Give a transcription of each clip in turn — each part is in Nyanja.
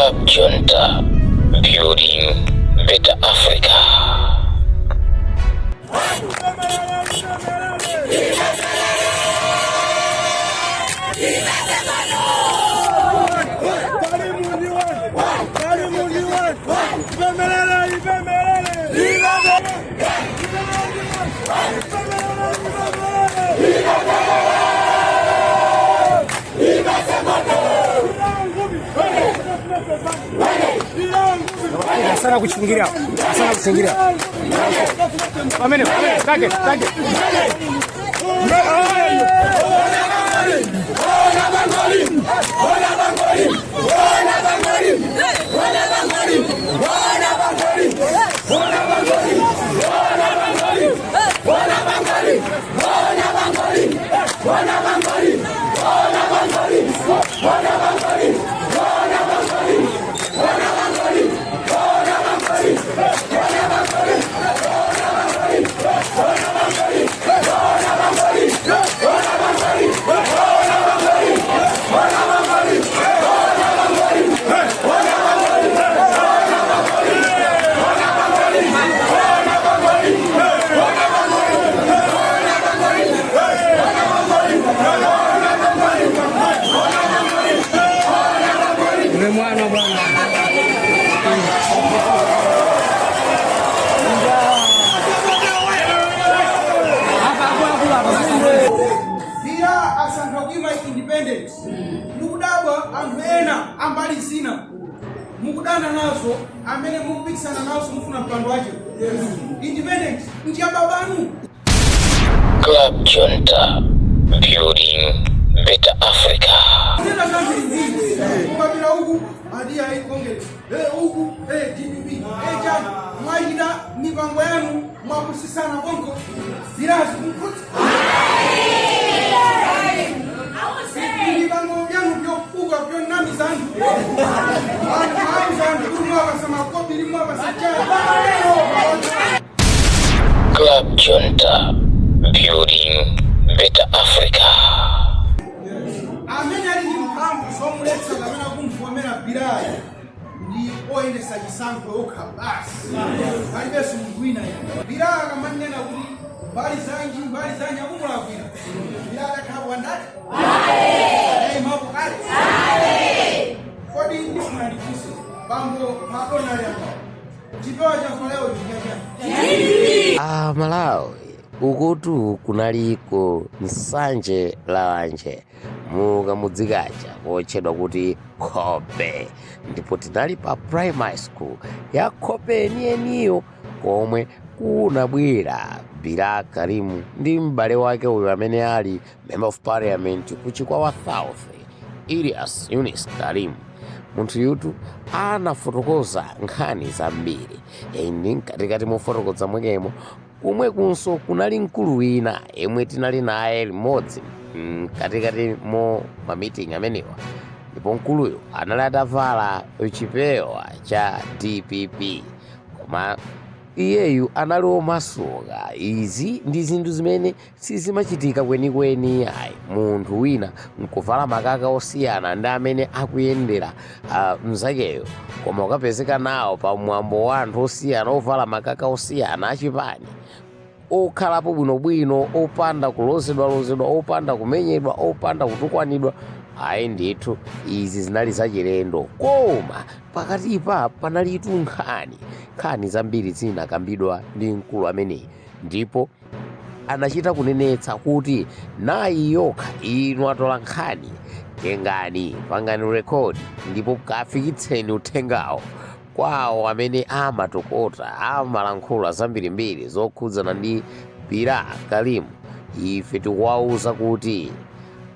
Club Junta, building better Africa. Sana kuchingilia. Amene, take. Independence. Mukudabwa amena ambali zina. Mukudana nazo amene mukupikisana nazo mufuna mpando wache. Independence nchi ya babanu. Club Junta, building better Africa. Zina zambi ukabila huku adia hii Congress. Huku DPP. Jani mwaida mipango yanu mwakusisana bongo. Zirazi mkuti. Club Junta, building better Africa. Amenya ali mkambu somuleta kamena kumfomera bilaya ndi oende sajisango okha basi alibeso mugwina ya bilaya kamanyana kuti bali zanji akumulakwira bilaya kabwa ndati mabu kale kodi ndi kunalifuse bambo madona lya chipewa cha faleo Malawi ukutu kunaliko nsanje lawanje mukamudzikacha kotchedwa kuti Khope, ndipo tinali pa primary school ya Khope eniyo komwe kunabwera Bilal Karimu ndi m'bale wake uyu amene ali member of parliament ku Chikwawa South Ilyas Yunis Karimu. Munthu yutu anafotokoza nkhani zambiri ndi katikati mofotokoza mwekemo kumwe kunso kunali mkulu wina yemwe tinali naye limodzi katikati mo mamiting amenewa, ndipo mkuluyo anali atavala chipewa cha DPP koma iyeyu anali omasuka. Izi ndi zinthu zimene sizimachitika kwenikweni. Ayi, munthu wina nkuvala makaka osiyana ndi amene akuyendera mzakeyo, koma ukapezeka nawo pa mwambo wa anthu osiyana ovala makaka osiyana achipani, okhalapo bwinobwino, opanda kulozedwa, opanda kumenyedwa, opanda kutukwanidwa. Ayi ndithu izi zinali zachilendo, koma pakatipa panalitu nkhani zambiri zinakambidwa ndi mkulu ameneyi, ndipo anachita kunenetsa kuti nayi yokha inu atola nkhani tengani pangani rekodi ndipo kafikitseni uthengawo kwawo amene amatokota amalankhula zambirimbiri zokhudzana ndi Bilal Karimu. Ife tikuwauza kuti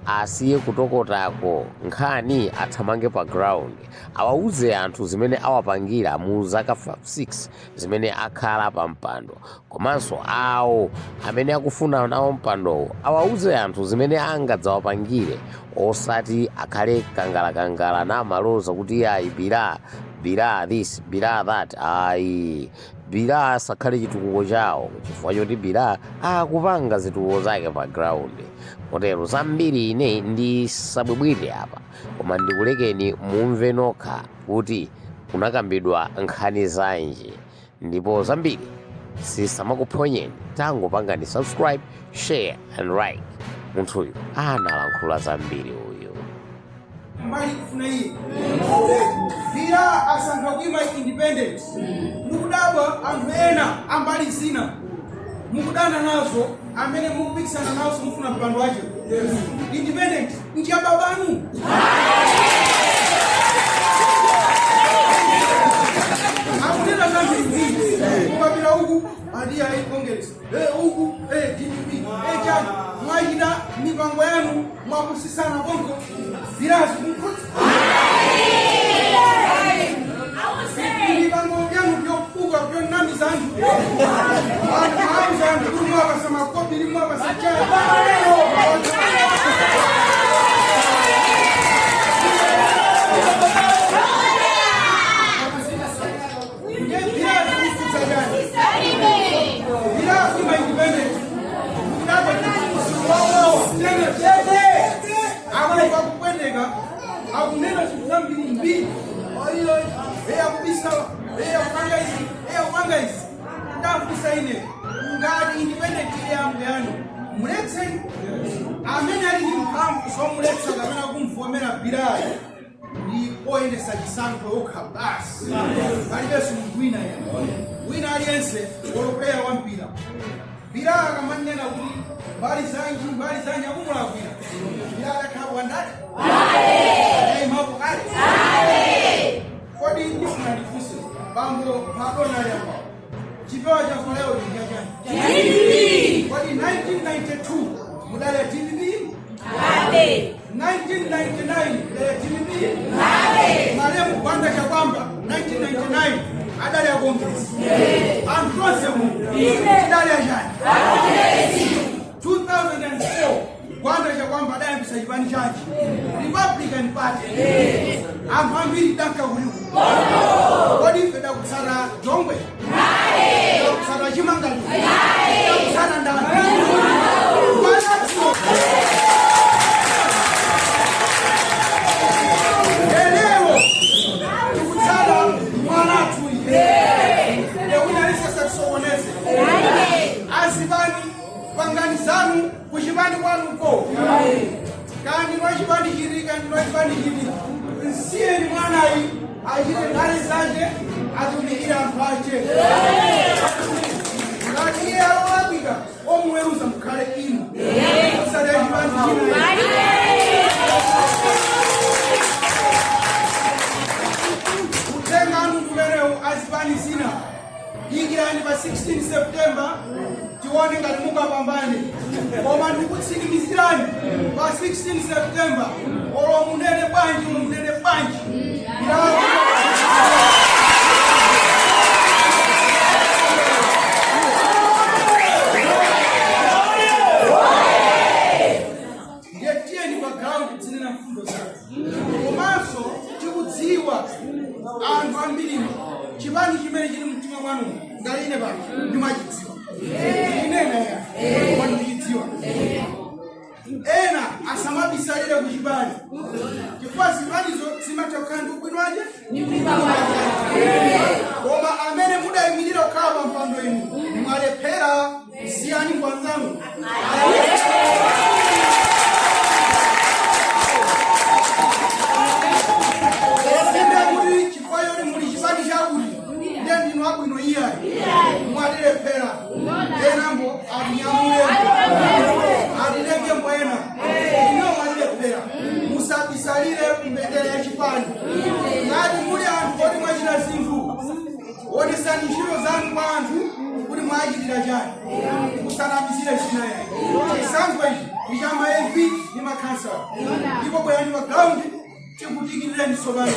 asiye kutokotako nkhani, athamange pa ground, awauze anthu zimene awapangira mu zaka 6 zimene akhala pa mpando, komanso awo amene akufuna nawo mpandowo awauze anthu zimene angadzawapangire, osati akhale kangala na maloza kuti ayi Bilal this, Bilal that. Ayi, Bila asakhale chitukuko chawo chifukwa choti Bila akupanga zitukuko zake pa ground. Kotero zambiri ine ndisabwibwire apa, koma ndikulekeni mumve nokha kuti kunakambidwa nkhani zanji, ndipo zambiri sisamakuphonyeni. Tangopangani subscribe, share and like. Munthuyu analankhula zambiri uyu. Mbali kufuna iye Bila asankha kuima independence. Mukudabwa anthu ena ambali zina mukudana nazo amene mukupikisana nazo mufuna mpando wacho. Independent nchi babanu. Akunena zambiri mukapita huku adia hii Congress huku DPP chani mwajida mipango yanu mwakusisana bongo Bilazi mkuti mipango yanu vyokuga vyo nami zangu maamu zangu kuni mwaka sama kopi ni mwaka sichaya akunena zambiri mbili oyo eyakubisa eyakupanga izi ndafisa ine ngati independent yangu yanu muletseni amene ali ndi mphamvu zomuletsa kapena kumvomera Bilayi ndi oyendesa chisankho yokha basi palibenso munthu wina aliyense wolopeya wa mpira. Bilayi akamanena kuti mbali zanji akumulakwira Bilayi akhala wandati kodi ndifuna ndifuse bambo madona yamba chipewa cha leo ni kodi 1992 mudale TVB 1999 mudale TVB maremu Gwanda Chakwamba 1999 adale ya Congress antose mu idale ya jani 2004 Gwanda Chakwamba adale kusajibani chaji Republican Party ambambiri danka kuliku kodi feda kusara Jongwe kusara Chimangali kusara Ndani elewo kusara mwanatu unalisa saksonese azibani pangani zanu kushibani kwanu uko kandi nwachibani chiri kandi nwachibani chiri nsiyeni mwanayi achite ngale zanje atumikira anthu ache ngati iye alowapika omuweruza mukhale inu kusale chibani chiri kutenga anu kumenewu azibani zina yikirani pa 16 September tione ngati mukapambane koma ndikutsimikizirani pa 16 September olo munene bwanji ndiyetieni pa ground zinena mfundo zake komanso tikudziwa anthu ambiri chibani chimene chili mtima mwanu ngati ine pano ndimachidziwa inena ya koma ndichidziwa ena asamabisalire kuchibani chifukwa zibanizo zimatokhala ndi ubwinwaje koma amene mudayimirira kukhala pa mpando inu mwalephera. Siyani kwanzangu kuti chifukwa yoti muli chibani chakuti ndiye ndinu abwino iyayi mwatilephera enambo atinyamule atilenge mbwena ino mwatilephera musabisalire mbendera ya chipani ngati muli anthu oti mwachita zinthu onesani ntchito zanu kwa anthu kuti mwachitira chani musanabisire zina yayi chisankho ichi ndi cha ma MP ndi makhansala ndipo bwerani pa ground tikutikirire ndi tsopano.